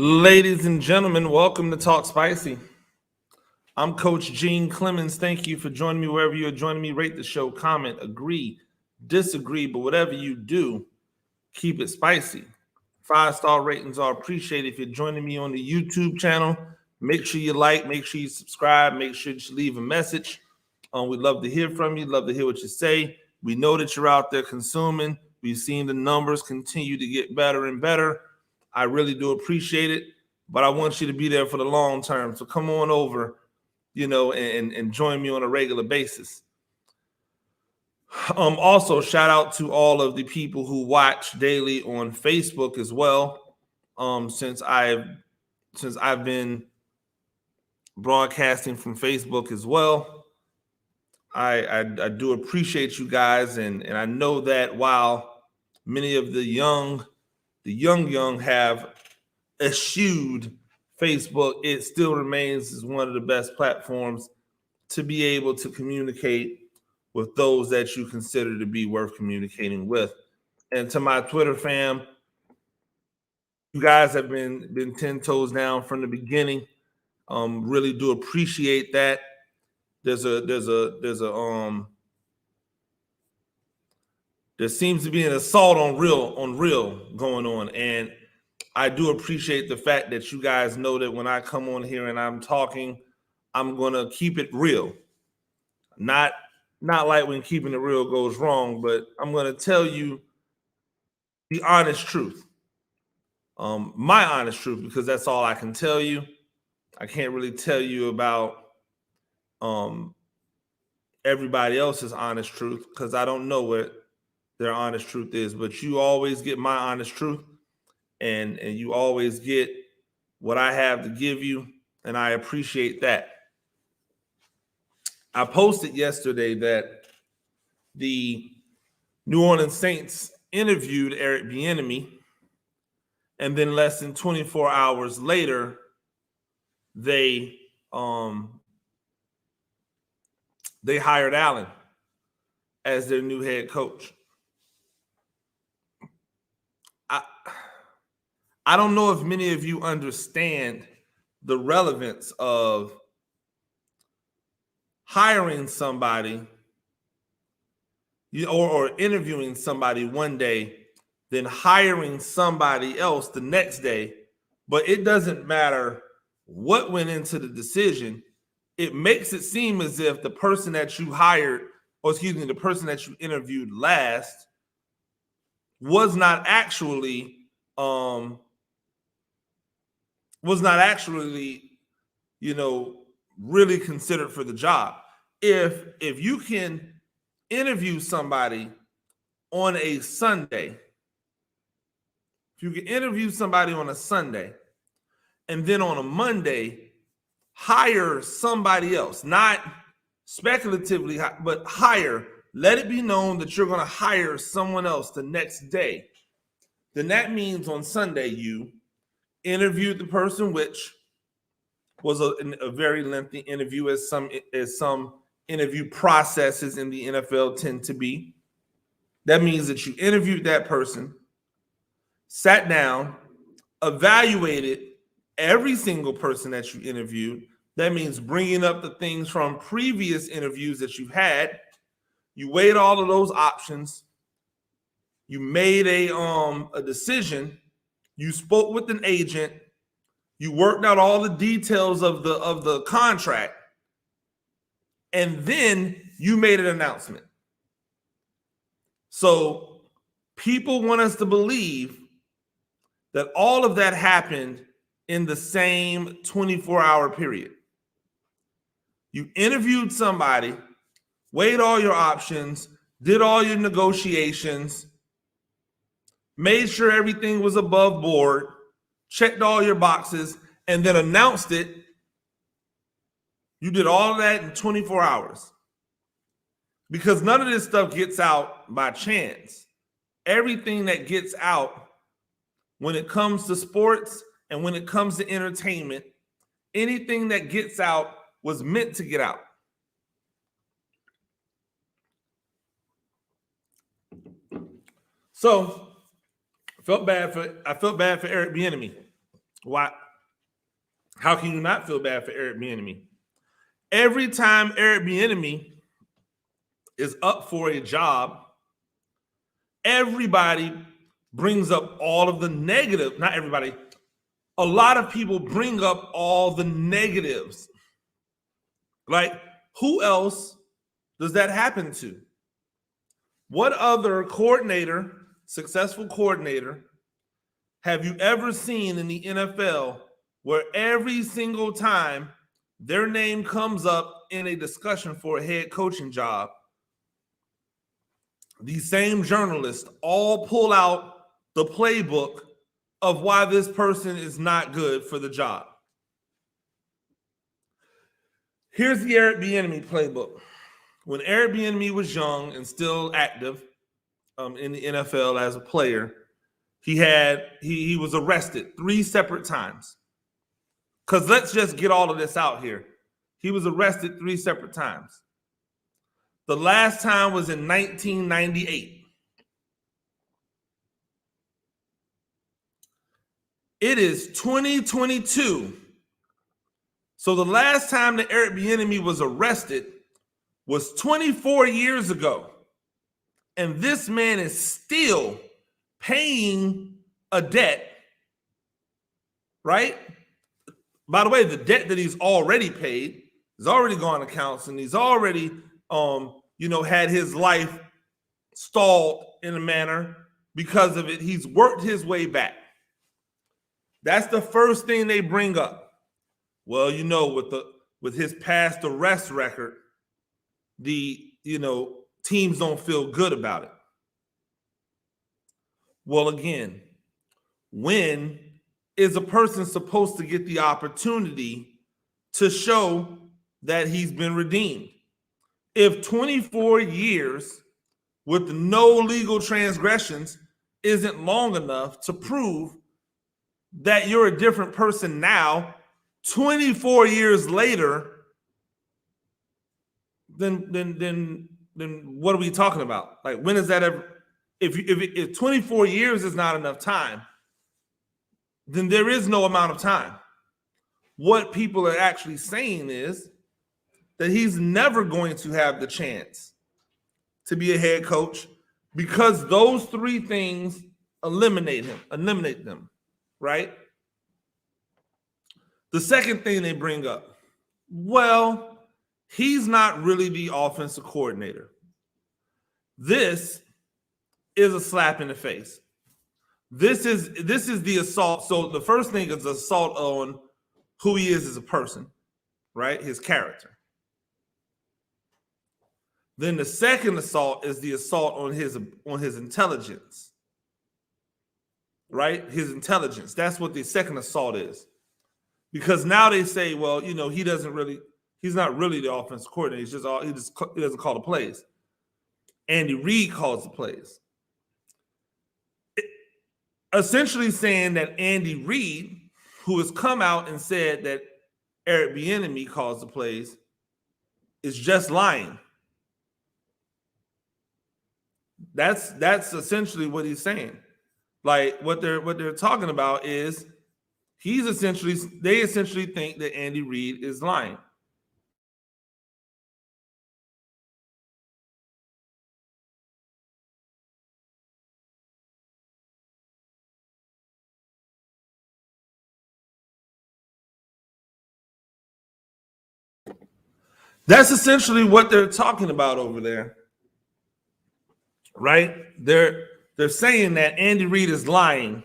Ladies and gentlemen, welcome to Talk Spicy. I'm Coach Gene Clemens. Thank you for joining me wherever you're joining me. Rate the show, comment, agree, disagree, but whatever you do, keep it spicy. 5-star ratings are appreciated. If you're joining me on the YouTube channel, make sure you like, make sure you subscribe, make sure you leave a message. We'd love to hear from you, love to hear what you say. We know that you're out there consuming. We've seen the numbers continue to get better and better. I really do appreciate it, but I want you to be there for the long term. So come on over, and join me on a regular basis. Also, shout out to all of the people who watch daily on Facebook as well. Since I've been broadcasting from Facebook as well, I do appreciate you guys, and I know that while many of the young have eschewed Facebook, it still remains as one of the best platforms to be able to communicate with those that you consider to be worth communicating with. And to my Twitter fam, you guys have been 10 toes down from the beginning. Really do appreciate that. There seems to be an assault on real going on, and I do appreciate the fact that you guys know that when I come on here and I'm talking, I'm gonna keep it real. Not like when keeping it real goes wrong, but I'm gonna tell you the honest truth. My honest truth, because that's all I can tell you. I can't really tell you about everybody else's honest truth because I don't know what their honest truth is, but you always get my honest truth, and you always get what I have to give you, and I appreciate that. I posted yesterday that the New Orleans Saints interviewed Eric Bienemy, and then less than 24 hours later, they hired Allen as their new head coach. I don't know if many of you understand the relevance of hiring somebody or interviewing somebody one day, then hiring somebody else the next day, but it doesn't matter what went into the decision. It makes it seem as if the person that you hired, the person that you interviewed last was not actually really considered for the job. If you can interview somebody on a Sunday, and then on a Monday hire somebody else, not speculatively, but hire, let it be known that you're going to hire someone else the next day, then that means on Sunday you interviewed the person, which was a very lengthy interview, as some interview processes in the NFL tend to be. That means that you interviewed that person, sat down, evaluated every single person that you interviewed. That means bringing up the things from previous interviews that you've had. You weighed all of those options. You made a decision. You spoke with an agent. You worked out all the details of the contract, and then you made an announcement. So people want us to believe that all of that happened in the same 24-hour period. You interviewed somebody, weighed all your options, did all your negotiations, made sure everything was above board, checked all your boxes, and then announced it. You did all of that in 24 hours. Because none of this stuff gets out by chance. Everything that gets out when it comes to sports and when it comes to entertainment, anything that gets out was meant to get out. So I felt bad for Eric Bienemy. Why? How can you not feel bad for Eric Bienemy? Every time Eric Bienemy is up for a job, everybody brings up all of the negative. Not everybody. A lot of people bring up all the negatives. Like, who else does that happen to? What other coordinator, successful coordinator, have you ever seen in the NFL where every single time their name comes up in a discussion for a head coaching job, these same journalists all pull out the playbook of why this person is not good for the job? Here's the Eric Bienemy playbook. When Eric Bienemy was young and still active in the NFL as a player, he was arrested 3 separate times. Because let's just get all of this out here. He was arrested 3 separate times. The last time was in 1998. It is 2022. So the last time that Eric Bienemy was arrested was 24 years ago. And this man is still paying a debt, right? By the way, the debt that he's already paid has already gone to counsel, and he's already had his life stalled in a manner because of it. He's worked his way back. That's the first thing they bring up. Well, with his past arrest record, teams don't feel good about it. Well, again, when is a person supposed to get the opportunity to show that he's been redeemed? If 24 years with no legal transgressions isn't long enough to prove that you're a different person now, 24 years later, then what are we talking about? Like, when is that ever? If 24 years is not enough time, then there is no amount of time. What people are actually saying is that he's never going to have the chance to be a head coach because those 3 things eliminate them, right? The second thing they bring up, well, he's not really the offensive coordinator. This is a slap in the face. This is the assault. So the first thing is assault on who he is as a person, right? His character. Then the second assault is the assault on his intelligence, right? His intelligence. That's what the second assault is. Because now they say, well, he's not really the offensive coordinator. He doesn't call the plays. Andy Reid calls the plays. Essentially saying that Andy Reid, who has come out and said that Eric Bienemy calls the plays, is just lying. That's essentially what he's saying. Like, what they're talking about is they essentially think that Andy Reid is lying. That's essentially what they're talking about over there, right? They're saying that Andy Reid is lying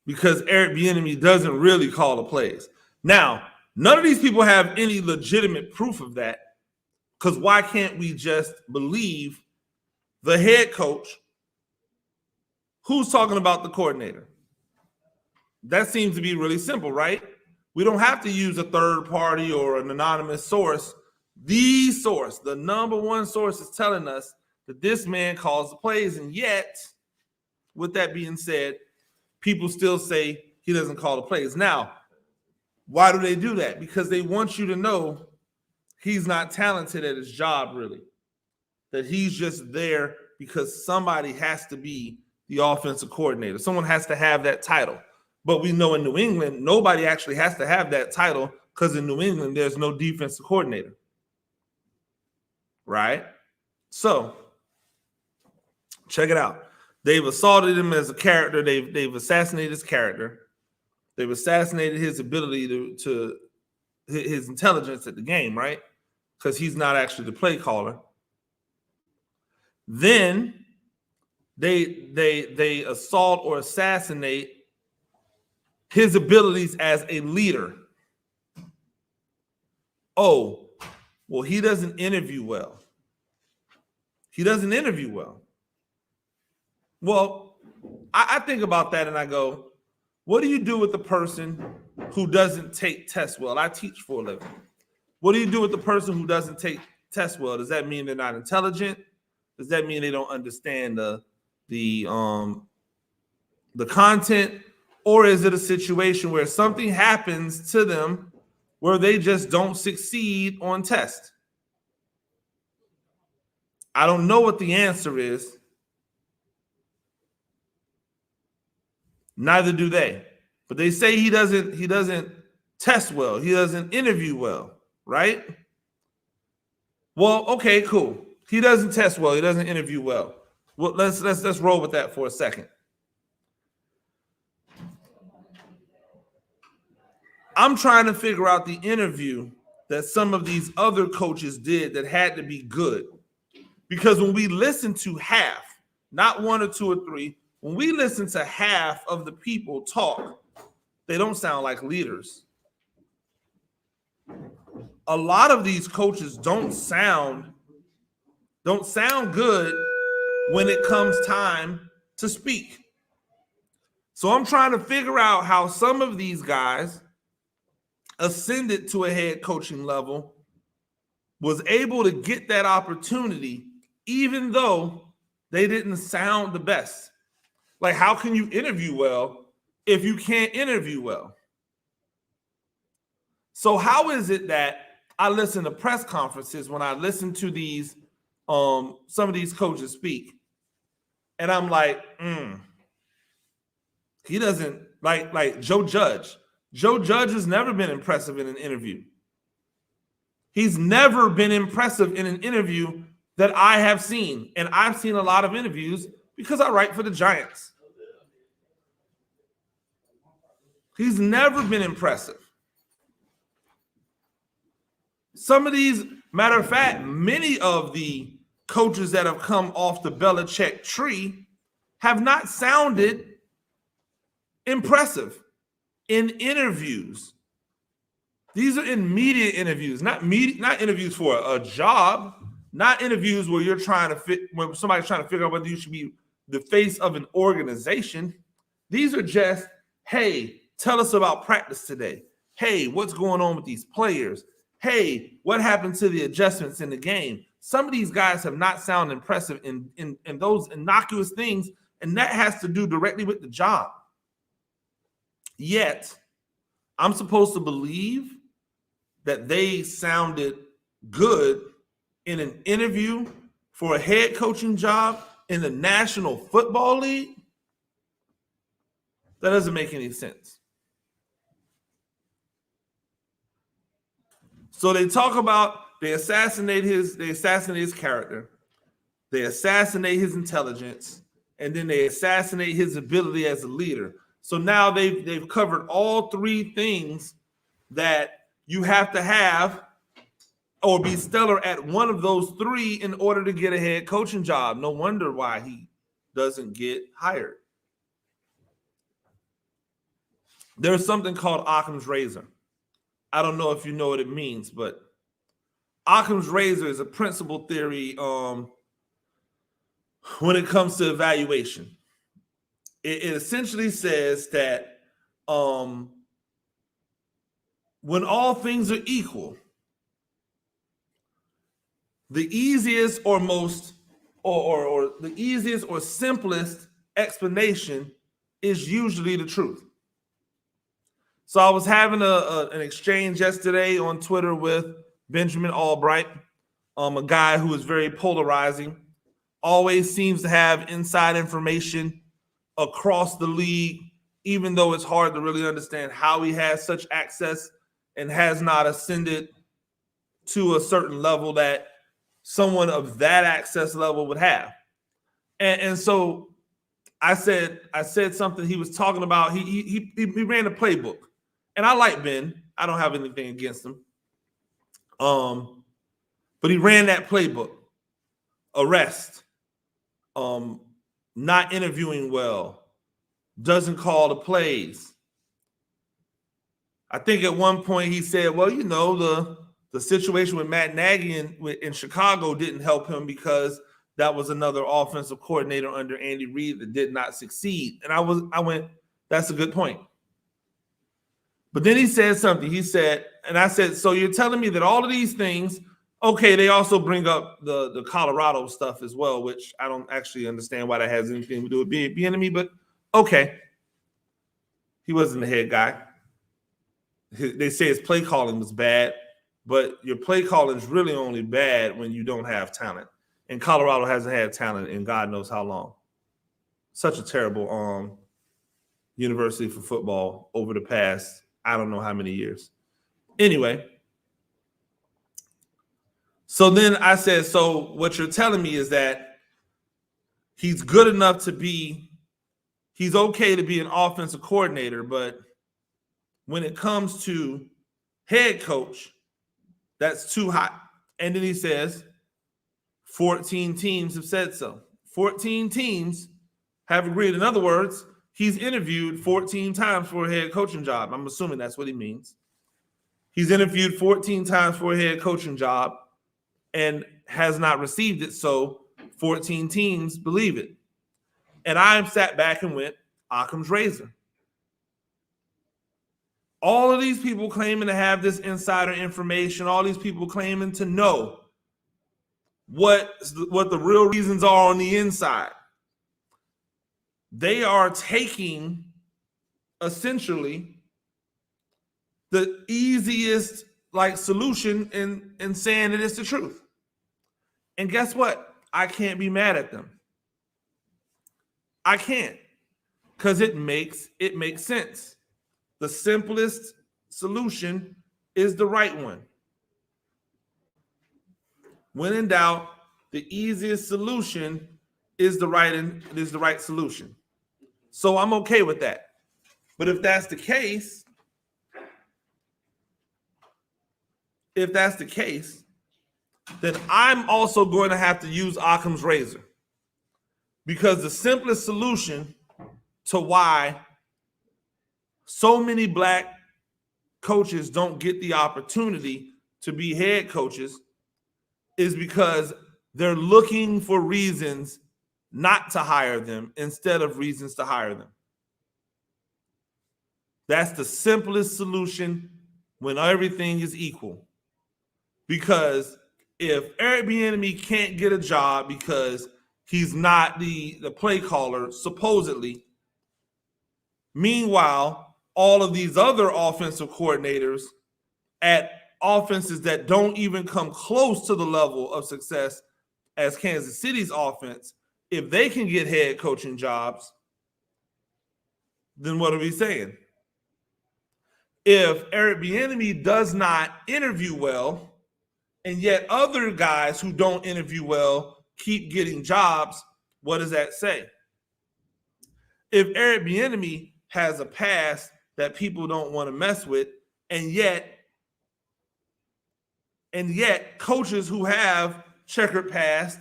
because Eric Bienemy doesn't really call the plays. Now, none of these people have any legitimate proof of that, because why can't we just believe the head coach who's talking about the coordinator? That seems to be really simple, right? We don't have to use a third party or an anonymous source. The source, the number one source, is telling us that this man calls the plays. And yet, with that being said, people still say he doesn't call the plays. Now, why do they do that? Because they want you to know he's not talented at his job, really. That he's just there because somebody has to be the offensive coordinator. Someone has to have that title. But we know in New England, nobody actually has to have that title because in New England, there's no defensive coordinator. Right? So, check it out. They've assaulted him as a character. They've assassinated his character. They've assassinated his ability to his intelligence at the game, right? Because he's not actually the play caller. Then they assault or assassinate his abilities as a leader. Oh, well, he doesn't interview well. He doesn't interview well. Well, I think about that and I go, what do you do with the person who doesn't take tests well? I teach for a living. What do you do with the person who doesn't take tests well? Does that mean they're not intelligent? Does that mean they don't understand the content? Or is it a situation where something happens to them where they just don't succeed on test? I don't know what the answer is. Neither do they. But they say he doesn't test well. He doesn't interview well, right? Well, okay, cool. He doesn't test well. He doesn't interview well. Well, let's roll with that for a second. I'm trying to figure out the interview that some of these other coaches did that had to be good. Because when we listen to half, not one or two or three, when we listen to half of the people talk, they don't sound like leaders. A lot of these coaches don't sound good when it comes time to speak. So I'm trying to figure out how some of these guys ascended to a head coaching level, was able to get that opportunity, even though they didn't sound the best. Like, how can you interview well if you can't interview well? So how is it that I listen to press conferences when I listen to these, some of these coaches speak, and I'm like, he doesn't like Joe Judge. Joe Judge has never been impressive in an interview. He's never been impressive in an interview that I have seen. And I've seen a lot of interviews because I write for the Giants. He's never been impressive. Some of these, matter of fact, many of the coaches that have come off the Belichick tree have not sounded impressive in interviews. These are in media interviews, not interviews for a job, not interviews where you're trying to when somebody's trying to figure out whether you should be the face of an organization. These are just, hey, tell us about practice today. Hey, what's going on with these players? Hey, what happened to the adjustments in the game? Some of these guys have not sounded impressive in those innocuous things, and that has to do directly with the job. Yet, I'm supposed to believe that they sounded good in an interview for a head coaching job in the National Football League? That doesn't make any sense. So they talk about they assassinate his character, they assassinate his intelligence, and then they assassinate his ability as a leader. So now they've covered all three things that you have to have or be stellar at one of those three in order to get a head coaching job. No wonder why he doesn't get hired. There's something called Occam's razor. I don't know if you know what it means, but Occam's razor is a principle theory when it comes to evaluation. It essentially says that when all things are equal, the easiest or most or the easiest or simplest explanation is usually the truth. So I was having an exchange yesterday on Twitter with Benjamin Albright, a guy who is very polarizing, always seems to have inside information across the league, even though it's hard to really understand how he has such access and has not ascended to a certain level that someone of that access level would have. And so I said something. He was talking about he ran a playbook, and I like Ben. I don't have anything against him. But he ran that playbook: arrest, not interviewing well, doesn't call the plays. I think at one point he said, "Well, you know, the situation with Matt Nagy in Chicago didn't help him because that was another offensive coordinator under Andy Reid that did not succeed." And I went, "That's a good point." But then he said something. He said, and I said, "So you're telling me that all of these things, okay, they also bring up the Colorado stuff as well, which I don't actually understand why that has anything to do with Bienemy, but okay." He wasn't the head guy. They say his play calling was bad, but your play calling is really only bad when you don't have talent. And Colorado hasn't had talent in God knows how long. Such a terrible university for football over the past, I don't know how many years. Anyway, so then I said, so what you're telling me is that he's good enough to be, he's okay to be an offensive coordinator, but when it comes to head coach, that's too hot. And then he says, 14 teams have said so. 14 teams have agreed. In other words, he's interviewed 14 times for a head coaching job. I'm assuming that's what he means. He's interviewed 14 times for a head coaching job and has not received it. So 14 teams believe it. And I sat back and went, Occam's razor. All of these people claiming to have this insider information, all these people claiming to know what the real reasons are on the inside. They are taking essentially the easiest solution and saying that it's the truth. And guess what? I can't be mad at them. I can't, because it makes sense. The simplest solution is the right one. When in doubt, the easiest solution is the right solution. So I'm okay with that. But if that's the case, then I'm also going to have to use Occam's razor. Because the simplest solution to why so many black coaches don't get the opportunity to be head coaches is because they're looking for reasons not to hire them instead of reasons to hire them. That's the simplest solution when everything is equal. Because if Eric Bienemy can't get a job because he's not the play caller, supposedly, meanwhile, all of these other offensive coordinators at offenses that don't even come close to the level of success as Kansas City's offense, if they can get head coaching jobs, then what are we saying? If Eric Bienemy does not interview well, and yet other guys who don't interview well keep getting jobs, what does that say? If Eric Bienemy has a past that people don't want to mess with, and yet coaches who have checkered past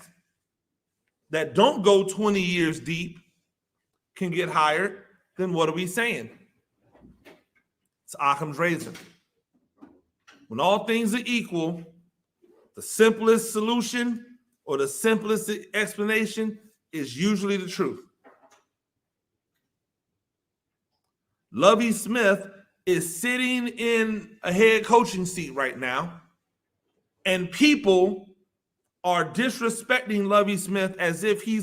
that don't go 20 years deep can get hired, then what are we saying? It's Occam's razor. When all things are equal, the simplest solution or the simplest explanation is usually the truth. Lovie Smith is sitting in a head coaching seat right now, and people are disrespecting Lovie Smith as if he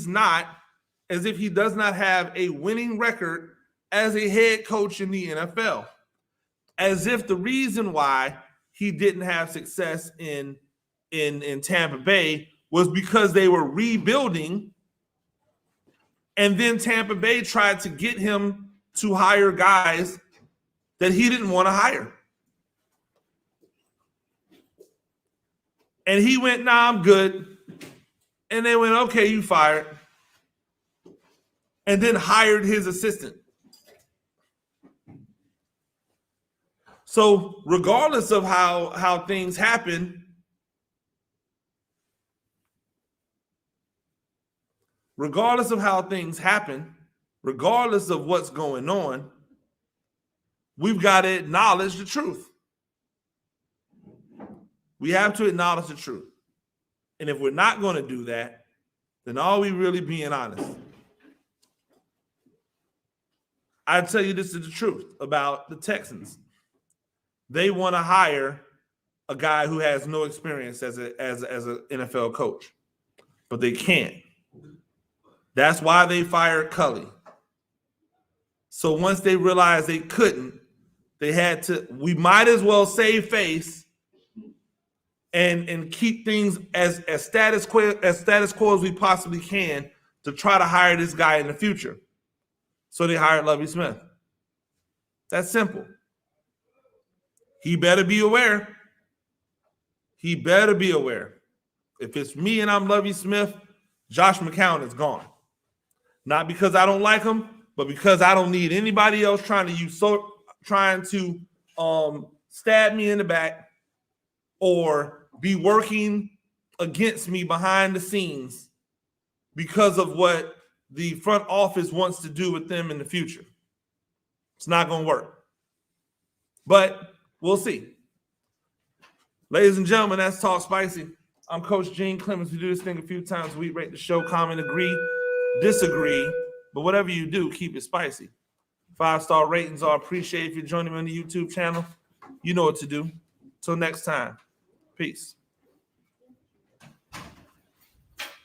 does not have a winning record as a head coach in the NFL. As if the reason why he didn't have success in Tampa Bay was because they were rebuilding, and then Tampa Bay tried to get him to hire guys that he didn't want to hire. And he went, nah, I'm good. And they went, okay, you fired. And then hired his assistant. So regardless of how things happen, regardless of what's going on, we've got to acknowledge the truth. We have to acknowledge the truth. And if we're not going to do that, then are we really being honest? I tell you, this is the truth about the Texans. They want to hire a guy who has no experience as an NFL coach, but they can't. That's why they fired Cully. So once they realized they couldn't, they had to. We might as well save face and keep things as status quo as we possibly can to try to hire this guy in the future. So they hired Lovie Smith. That's simple. He better be aware. He better be aware. If it's me and I'm Lovie Smith, Josh McCown is gone. Not because I don't like him, but because I don't need anybody else trying to stab me in the back or be working against me behind the scenes because of what the front office wants to do with them in the future. It's not going to work. But we'll see. Ladies and gentlemen, that's Talk Spicy. I'm Coach Gene Clemens. We do this thing a few times a week. Rate the show, comment, agree, disagree. But whatever you do, keep it spicy. 5-star ratings are appreciated. If you're joining me on the YouTube channel, you know what to do. Till next time. Peace.